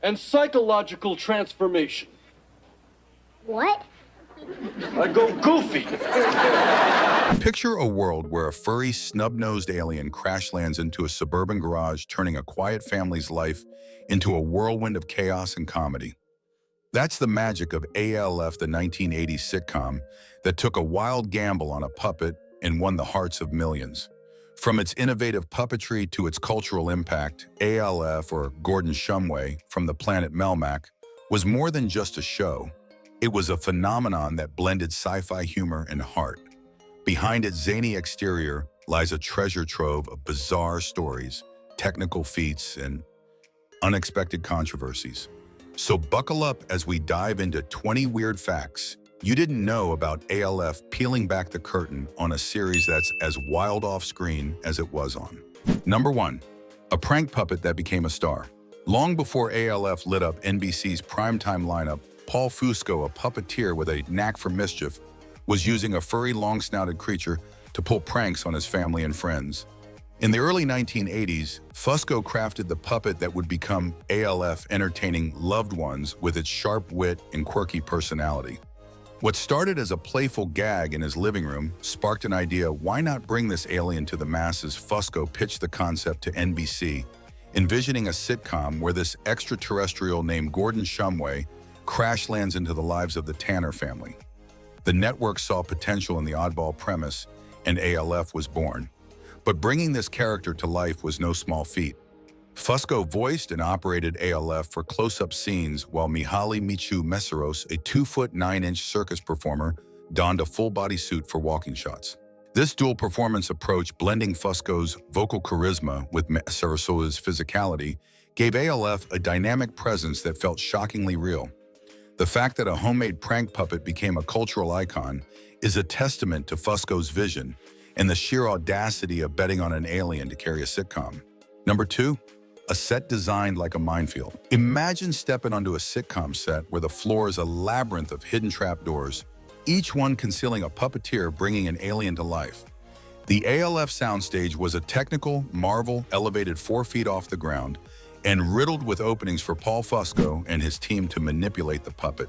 and psychological transformation. What? I go goofy. Picture a world where a furry, snub-nosed alien crash lands into a suburban garage, turning a quiet family's life into a whirlwind of chaos and comedy. That's the magic of ALF, the 1980s sitcom that took a wild gamble on a puppet and won the hearts of millions. From its innovative puppetry to its cultural impact, ALF, or Gordon Shumway from the planet Melmac, was more than just a show. It was a phenomenon that blended sci-fi humor and heart. Behind its zany exterior lies a treasure trove of bizarre stories, technical feats, and unexpected controversies. So buckle up as we dive into 20 weird facts you didn't know about ALF, peeling back the curtain on a series that's as wild off-screen as it was on. Number 1. A prank puppet that became a star. Long before ALF lit up NBC's primetime lineup, Paul Fusco, a puppeteer with a knack for mischief, was using a furry, long-snouted creature to pull pranks on his family and friends. In the early 1980s, Fusco crafted the puppet that would become ALF, entertaining loved ones with its sharp wit and quirky personality. What started as a playful gag in his living room sparked an idea: why not bring this alien to the masses? Fusco pitched the concept to NBC, envisioning a sitcom where this extraterrestrial named Gordon Shumway crash lands into the lives of the Tanner family. The network saw potential in the oddball premise, and ALF was born. But bringing this character to life was no small feat. Fusco voiced and operated ALF for close-up scenes, while Michu Meszaros, a 2'9" circus performer, donned a full-body suit for walking shots. This dual performance approach, blending Fusco's vocal charisma with Meszaros' physicality, gave ALF a dynamic presence that felt shockingly real. The fact that a homemade prank puppet became a cultural icon is a testament to Fusco's vision and the sheer audacity of betting on an alien to carry a sitcom. Number 2. A set designed like a minefield. Imagine stepping onto a sitcom set where the floor is a labyrinth of hidden trapdoors, each one concealing a puppeteer bringing an alien to life. The ALF soundstage was a technical marvel, elevated 4 feet off the ground and riddled with openings for Paul Fusco and his team to manipulate the puppet.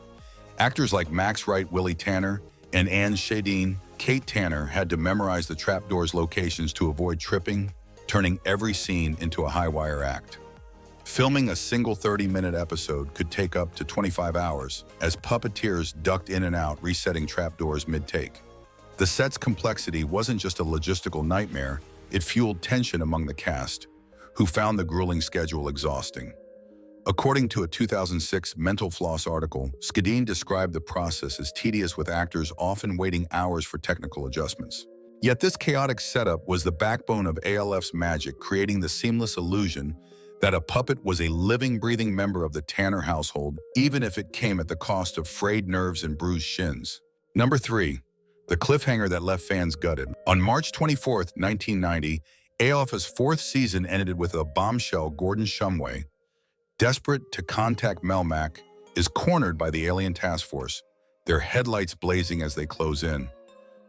Actors like Max Wright, Willie Tanner, and Schedeen, Kate Tanner had to memorize the trapdoors' locations to avoid tripping, turning every scene into a high-wire act. Filming a single 30-minute episode could take up to 25 hours, as puppeteers ducked in and out, resetting trapdoors mid-take. The set's complexity wasn't just a logistical nightmare, it fueled tension among the cast, who found the grueling schedule exhausting. According to a 2006 Mental Floss article, Schedeen described the process as tedious, with actors often waiting hours for technical adjustments. Yet this chaotic setup was the backbone of ALF's magic, creating the seamless illusion that a puppet was a living, breathing member of the Tanner household, even if it came at the cost of frayed nerves and bruised shins. Number 3. The cliffhanger that left fans gutted. On March 24, 1990, ALF's 4th season ended with a bombshell. Gordon Shumway, desperate to contact Melmac, is cornered by the alien task force, their headlights blazing as they close in.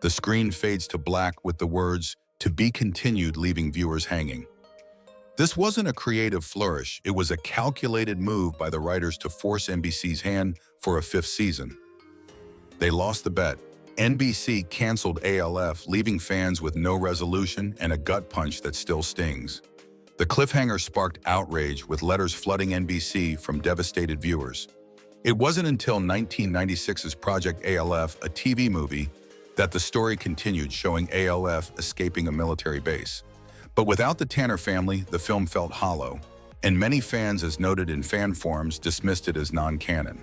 The screen fades to black with the words, "To be continued," leaving viewers hanging. This wasn't a creative flourish, it was a calculated move by the writers to force NBC's hand for a 5th season. They lost the bet. NBC canceled ALF, leaving fans with no resolution and a gut punch that still stings. The cliffhanger sparked outrage, with letters flooding NBC from devastated viewers. It wasn't until 1996's Project ALF, a TV movie, that the story continued, showing ALF escaping a military base. But without the Tanner family, the film felt hollow, and many fans, as noted in fan forums, dismissed it as non-canon.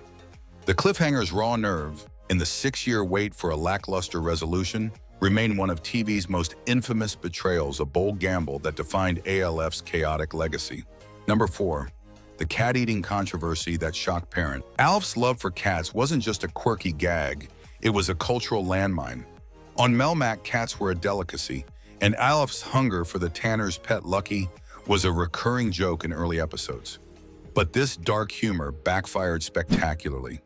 The cliffhanger's raw nerve and the 6-year wait for a lackluster resolution remain one of TV's most infamous betrayals, a bold gamble that defined ALF's chaotic legacy. Number 4. The cat-eating controversy that shocked parents. ALF's love for cats wasn't just a quirky gag, it was a cultural landmine. On Melmac, cats were a delicacy, and ALF's hunger for the Tanner's pet Lucky was a recurring joke in early episodes. But this dark humor backfired spectacularly.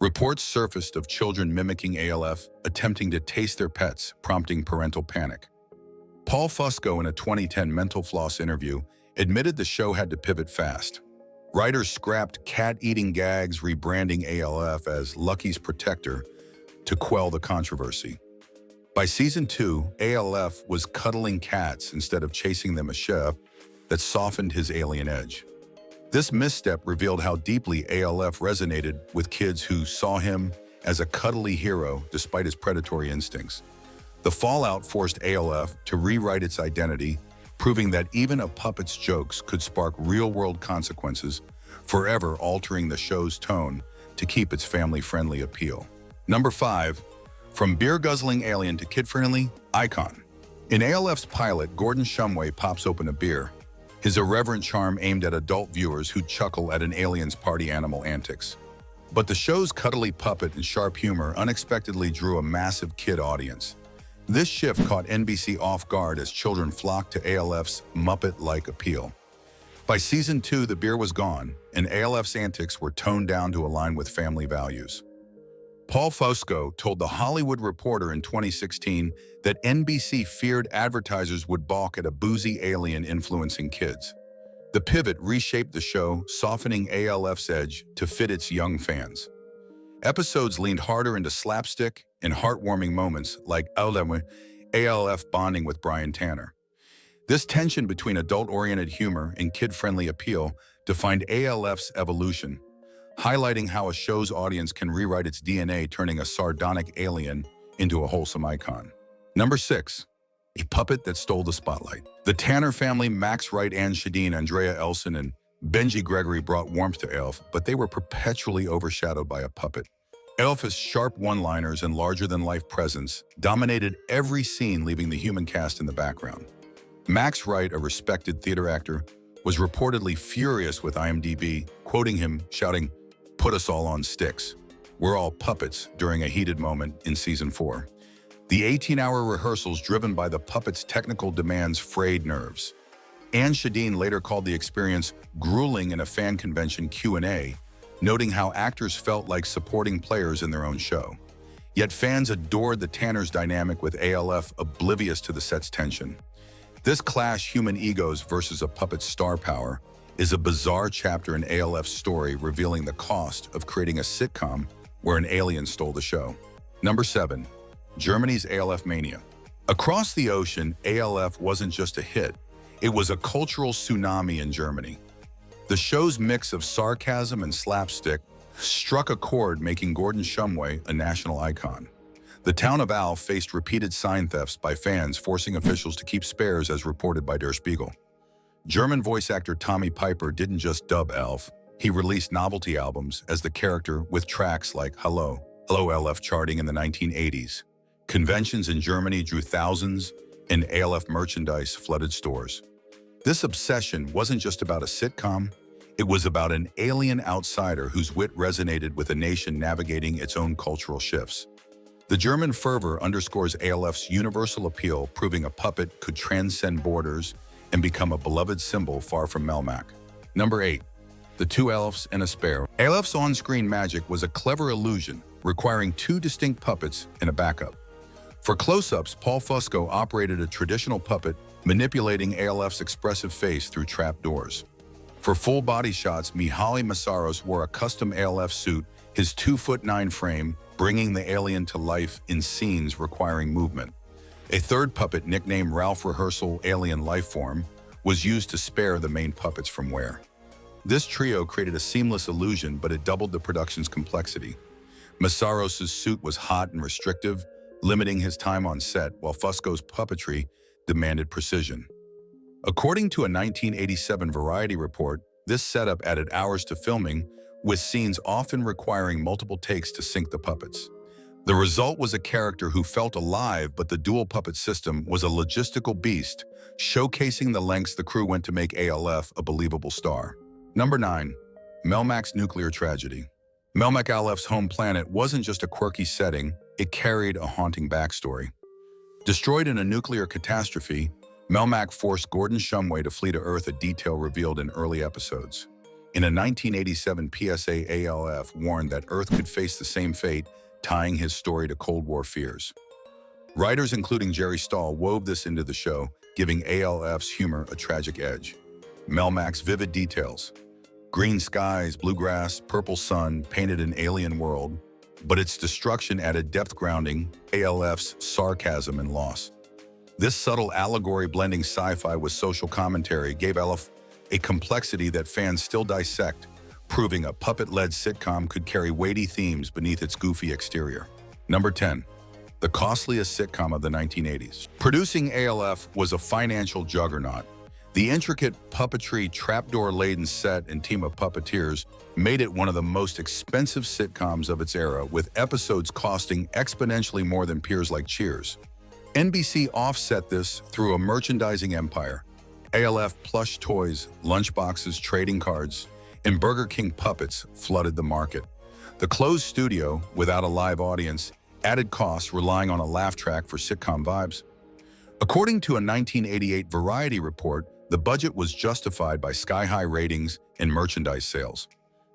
Reports surfaced of children mimicking ALF, attempting to taste their pets, prompting parental panic. Paul Fusco, in a 2010 Mental Floss interview, admitted the show had to pivot fast. Writers scrapped cat-eating gags, rebranding ALF as Lucky's Protector to quell the controversy. By season 2, ALF was cuddling cats instead of chasing them, a shift that softened his alien edge. This misstep revealed how deeply ALF resonated with kids who saw him as a cuddly hero despite his predatory instincts. The fallout forced ALF to rewrite its identity, proving that even a puppet's jokes could spark real-world consequences, forever altering the show's tone to keep its family-friendly appeal. Number 5. From beer-guzzling alien to kid-friendly icon. In ALF's pilot, Gordon Shumway pops open a beer, his irreverent charm aimed at adult viewers who chuckle at an alien's party animal antics. But the show's cuddly puppet and sharp humor unexpectedly drew a massive kid audience. This shift caught NBC off guard as children flocked to ALF's Muppet-like appeal. By season 2, the beer was gone, and ALF's antics were toned down to align with family values. Paul Fusco told The Hollywood Reporter in 2016 that NBC feared advertisers would balk at a boozy alien influencing kids. The pivot reshaped the show, softening ALF's edge to fit its young fans. Episodes leaned harder into slapstick and heartwarming moments like ALF bonding with Brian Tanner. This tension between adult-oriented humor and kid-friendly appeal defined ALF's evolution, highlighting how a show's audience can rewrite its DNA, turning a sardonic alien into a wholesome icon. Number 6. A puppet that stole the spotlight. The Tanner family, Max Wright, Schedeen, Andrea, Elson, and Benji Gregory brought warmth to ALF, but they were perpetually overshadowed by a puppet. ALF's sharp one-liners and larger-than-life presence dominated every scene, leaving the human cast in the background. Max Wright, a respected theater actor, was reportedly furious with IMDb, quoting him, shouting, "Put us all on sticks. We're all puppets," during a heated moment in season 4. The 18-hour rehearsals driven by the puppet's technical demands frayed nerves. Schedeen later called the experience grueling in a fan convention Q&A, noting how actors felt like supporting players in their own show. Yet fans adored the Tanners' dynamic, with ALF oblivious to the set's tension. This clash, human egos versus a puppet's star power, is a bizarre chapter in ALF's story, revealing the cost of creating a sitcom where an alien stole the show. Number 7. Germany's ALF mania. Across the ocean, ALF wasn't just a hit, it was a cultural tsunami in Germany. The show's mix of sarcasm and slapstick struck a chord, making Gordon Shumway a national icon. The town of ALF faced repeated sign thefts by fans, forcing officials to keep spares, as reported by Der Spiegel. German voice actor Tommy Piper didn't just dub ALF, he released novelty albums as the character, with tracks like Hello ALF charting in the 1980s. Conventions in Germany drew thousands, and ALF merchandise flooded stores. This obsession wasn't just about a sitcom, it was about an alien outsider whose wit resonated with a nation navigating its own cultural shifts. The German fervor underscores ALF's universal appeal, proving a puppet could transcend borders and become a beloved symbol far from Melmac. Number 8. The Two Elves and a Spare. ALF's on-screen magic was a clever illusion, requiring 2 distinct puppets and a backup. For close-ups, Paul Fusco operated a traditional puppet, manipulating ALF's expressive face through trap doors. For full body shots, Michu Meszaros wore a custom ALF suit, his 2'9" frame bringing the alien to life in scenes requiring movement. A third puppet, nicknamed Ralph Rehearsal Alien Lifeform, was used to spare the main puppets from wear. This trio created a seamless illusion, but it doubled the production's complexity. Meszaros' suit was hot and restrictive, limiting his time on set, while Fusco's puppetry demanded precision. According to a 1987 Variety report, this setup added hours to filming, with scenes often requiring multiple takes to sync the puppets. The result was a character who felt alive, but the dual puppet system was a logistical beast, showcasing the lengths the crew went to make ALF a believable star. Number 9. Melmacs' nuclear tragedy. Melmac ALF's home planet wasn't just a quirky setting, it carried a haunting backstory. Destroyed in a nuclear catastrophe, Melmac forced Gordon Shumway to flee to Earth, a detail revealed in early episodes. In a 1987 PSA, ALF warned that Earth could face the same fate, tying his story to Cold War fears. Writers including Jerry Stahl wove this into the show, giving ALF's humor a tragic edge. Melmac's vivid details, Green skies, bluegrass, purple sun painted an alien world, but its destruction added depth grounding, ALFs, sarcasm, and loss. This subtle allegory blending sci-fi with social commentary gave ALF a complexity that fans still dissect, proving a puppet-led sitcom could carry weighty themes beneath its goofy exterior. Number 10. The costliest sitcom of the 1980s. Producing ALF was a financial juggernaut. The intricate puppetry, trapdoor-laden set and team of puppeteers made it one of the most expensive sitcoms of its era, with episodes costing exponentially more than peers like Cheers. NBC offset this through a merchandising empire. ALF plush toys, lunchboxes, trading cards, and Burger King puppets flooded the market. The closed studio, without a live audience, added costs, relying on a laugh track for sitcom vibes. According to a 1988 Variety report, the budget was justified by sky-high ratings and merchandise sales.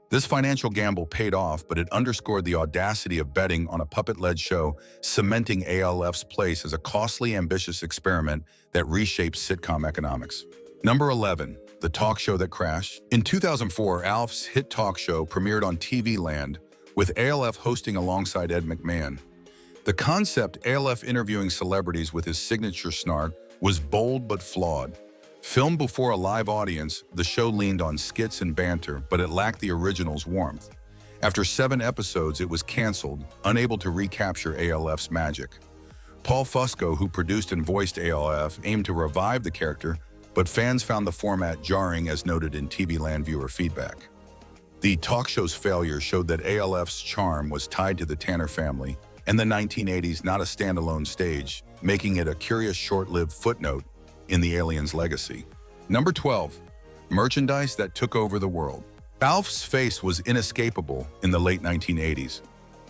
This financial gamble paid off, but it underscored the audacity of betting on a puppet-led show, cementing ALF's place as a costly, ambitious experiment that reshaped sitcom economics. Number 11. The talk show that crashed. In 2004, ALF's hit talk show premiered on TV Land, with ALF hosting alongside Ed McMahon. The concept, ALF interviewing celebrities with his signature snark, was bold but flawed. Filmed before a live audience, the show leaned on skits and banter, but it lacked the original's warmth. After 7 episodes, it was canceled, unable to recapture ALF's magic. Paul Fusco, who produced and voiced ALF, aimed to revive the character, but fans found the format jarring, as noted in TV Land viewer feedback. The talk show's failure showed that ALF's charm was tied to the Tanner family and the 1980s, not a standalone stage, making it a curious short-lived footnote in the alien's legacy. Number 12. Merchandise that took over the world. ALF's face was inescapable in the late 1980s.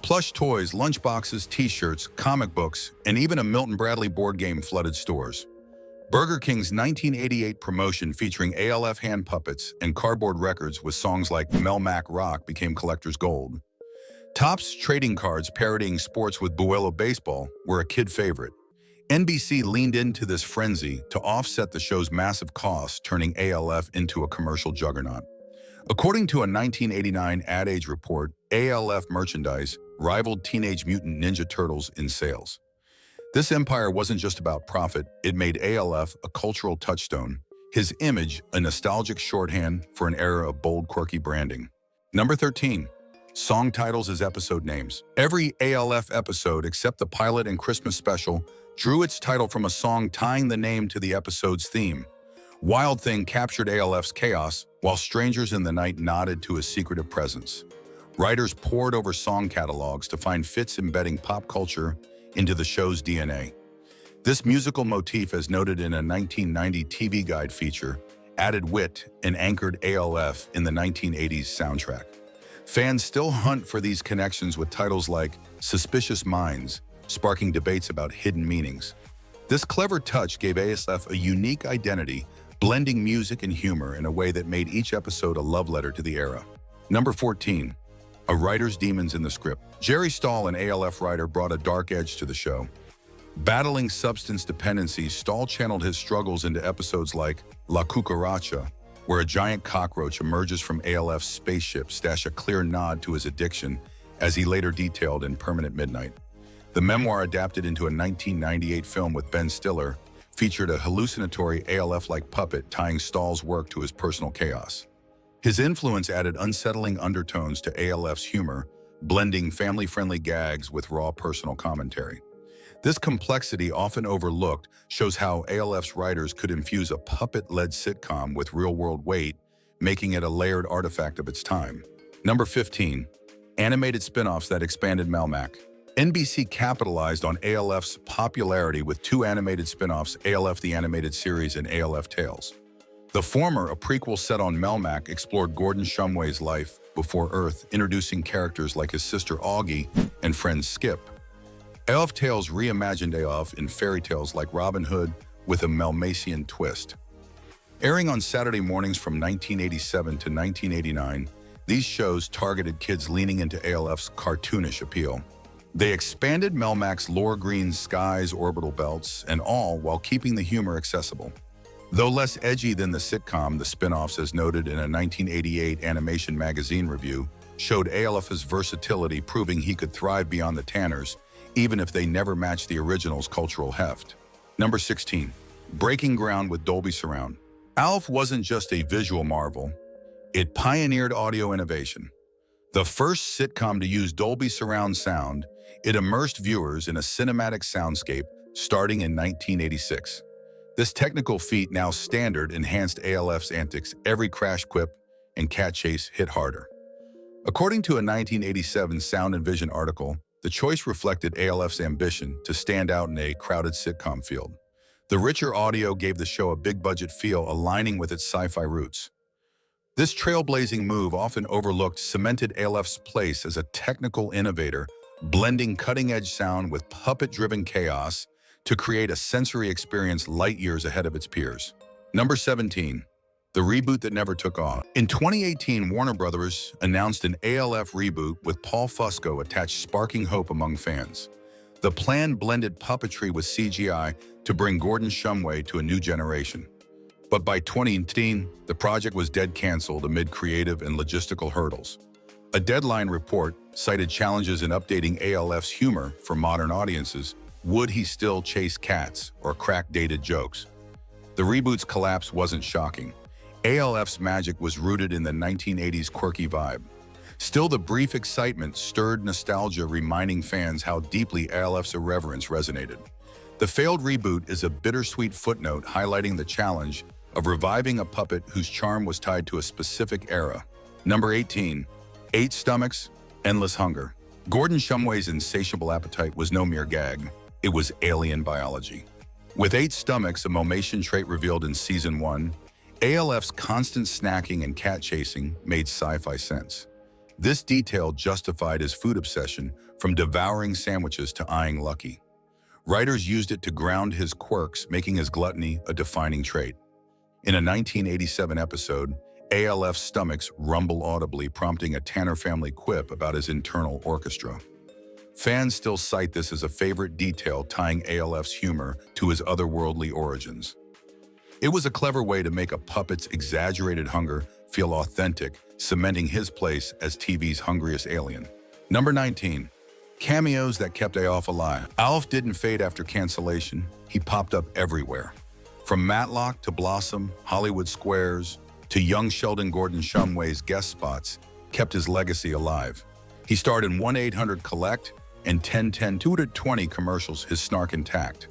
Plush toys, lunchboxes, t-shirts, comic books, and even a Milton Bradley board game flooded stores. Burger King's 1988 promotion featuring ALF hand puppets and cardboard records with songs like Melmac Rock became collector's gold. Topps trading cards parodying sports with Buelo baseball were a kid favorite. NBC leaned into this frenzy to offset the show's massive costs, turning ALF into a commercial juggernaut. According to a 1989 Ad Age report, ALF merchandise rivaled Teenage Mutant Ninja Turtles in sales. This empire wasn't just about profit, it made ALF a cultural touchstone, his image a nostalgic shorthand for an era of bold, quirky branding. Number 13. Song titles as episode names. Every ALF episode, except the pilot and Christmas special, drew its title from a song tying the name to the episode's theme. Wild Thing captured ALF's chaos, while Strangers in the Night nodded to his secretive presence. Writers pored over song catalogs to find fits embedding pop culture into the show's DNA. This musical motif, as noted in a 1990 TV Guide feature, added wit and anchored ALF in the 1980s soundtrack. Fans still hunt for these connections with titles like Suspicious Minds, sparking debates about hidden meanings. This clever touch gave ALF a unique identity, blending music and humor in a way that made each episode a love letter to the era. Number 14. A writer's demons in the script. Jerry Stahl, an ALF writer, brought a dark edge to the show. Battling substance dependency, Stahl channeled his struggles into episodes like La Cucaracha, where a giant cockroach emerges from ALF's spaceship, stash a clear nod to his addiction, as he later detailed in Permanent Midnight. The memoir, adapted into a 1998 film with Ben Stiller, featured a hallucinatory ALF-like puppet tying Stahl's work to his personal chaos. His influence added unsettling undertones to ALF's humor, blending family-friendly gags with raw personal commentary. This complexity, often overlooked, shows how ALF's writers could infuse a puppet-led sitcom with real-world weight, making it a layered artifact of its time. Number 15. Animated spinoffs that expanded Melmac. NBC capitalized on ALF's popularity with 2 animated spinoffs, ALF the Animated Series and ALF Tales. The former, a prequel set on Melmac, explored Gordon Shumway's life before Earth, introducing characters like his sister Augie and friend Skip. ALF Tales reimagined ALF in fairy tales like Robin Hood with a Melmacian twist. Airing on Saturday mornings from 1987 to 1989, these shows targeted kids leaning into ALF's cartoonish appeal. They expanded Melmac's lore, green skies, orbital belts, and all while keeping the humor accessible. Though less edgy than the sitcom, the spinoffs, as noted in a 1988 Animation magazine review, showed ALF's versatility, proving he could thrive beyond the Tanners, even if they never matched the original's cultural heft. Number 16. Breaking ground with Dolby Surround. ALF wasn't just a visual marvel, it pioneered audio innovation. The first sitcom to use Dolby Surround sound, it immersed viewers in a cinematic soundscape starting in 1986. This technical feat, now standard, enhanced ALF's antics. Every crash, quip, and cat chase hit harder. According to a 1987 Sound and Vision article, the choice reflected ALF's ambition to stand out in a crowded sitcom field. The richer audio gave the show a big-budget feel, aligning with its sci-fi roots. This trailblazing move, often overlooked, cemented ALF's place as a technical innovator, blending cutting-edge sound with puppet-driven chaos to create a sensory experience light years ahead of its peers. Number 17. The reboot that never took off. In 2018, Warner Brothers announced an ALF reboot with Paul Fusco attached, sparking hope among fans. The plan blended puppetry with CGI to bring Gordon Shumway to a new generation. But by 2018, the project was dead canceled amid creative and logistical hurdles. A Deadline report cited challenges in updating ALF's humor for modern audiences. Would he still chase cats or crack dated jokes? The reboot's collapse wasn't shocking. ALF's magic was rooted in the 1980s quirky vibe. Still, the brief excitement stirred nostalgia, reminding fans how deeply ALF's irreverence resonated. The failed reboot is a bittersweet footnote, highlighting the challenge of reviving a puppet whose charm was tied to a specific era. Number 18. 8 Stomachs, Endless Hunger. Gordon Shumway's insatiable appetite was no mere gag. It was alien biology. With 8 stomachs, a Melmatian trait revealed in Season 1, ALF's constant snacking and cat chasing made sci-fi sense. This detail justified his food obsession, from devouring sandwiches to eyeing Lucky. Writers used it to ground his quirks, making his gluttony a defining trait. In a 1987 episode, ALF's stomachs rumble audibly, prompting a Tanner family quip about his internal orchestra. Fans still cite this as a favorite detail, tying ALF's humor to his otherworldly origins. It was a clever way to make a puppet's exaggerated hunger feel authentic, cementing his place as TV's hungriest alien. Number 19. Cameos that kept ALF alive. ALF didn't fade after cancellation. He popped up everywhere. From Matlock to Blossom, Hollywood Squares, to young Sheldon, Gordon Shumway's guest spots kept his legacy alive. He starred in 1-800-COLLECT and 10-10-220 commercials, his snark intact.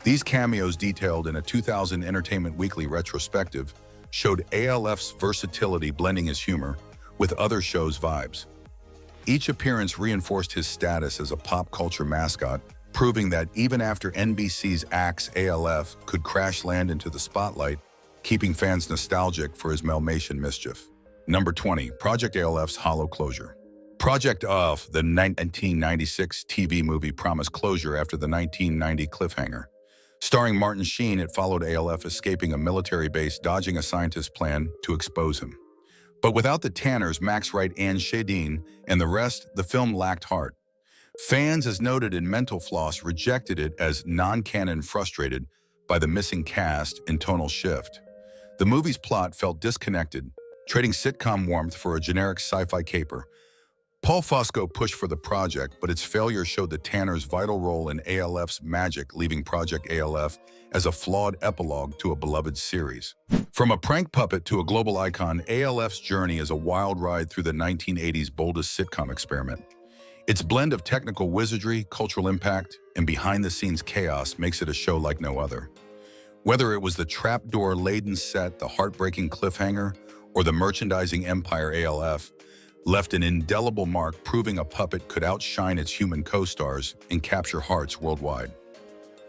These cameos, detailed in a 2000 Entertainment Weekly retrospective, showed ALF's versatility, blending his humor with other shows' vibes. Each appearance reinforced his status as a pop culture mascot, proving that even after NBC's Axe, ALF could crash land into the spotlight, keeping fans nostalgic for his Melmatian mischief. Number 20. Project ALF's hollow closure. Project ALF, the 1996 TV movie, promised closure after the 1990 cliffhanger. Starring Martin Sheen, it followed ALF escaping a military base, dodging a scientist's plan to expose him. But without the Tanners, Max Wright and Schedeen, and the rest, the film lacked heart. Fans, as noted in Mental Floss, rejected it as non-canon, frustrated by the missing cast and tonal shift. The movie's plot felt disconnected, trading sitcom warmth for a generic sci-fi caper. Paul Fusco pushed for the project, but its failure showed the Tanners' vital role in ALF's magic, leaving Project ALF as a flawed epilogue to a beloved series. From a prank puppet to a global icon, ALF's journey is a wild ride through the 1980s boldest sitcom experiment. Its blend of technical wizardry, cultural impact, and behind-the-scenes chaos makes it a show like no other. Whether it was the trapdoor-laden set, the heartbreaking cliffhanger, or the merchandising empire, ALF left an indelible mark, proving a puppet could outshine its human co-stars and capture hearts worldwide.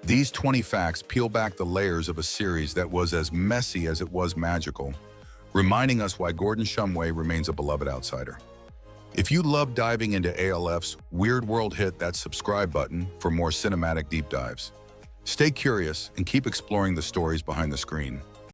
These 20 facts peel back the layers of a series that was as messy as it was magical, reminding us why Gordon Shumway remains a beloved outsider. If you love diving into ALF's weird world, hit that subscribe button for more cinematic deep dives. Stay curious and keep exploring the stories behind the screen.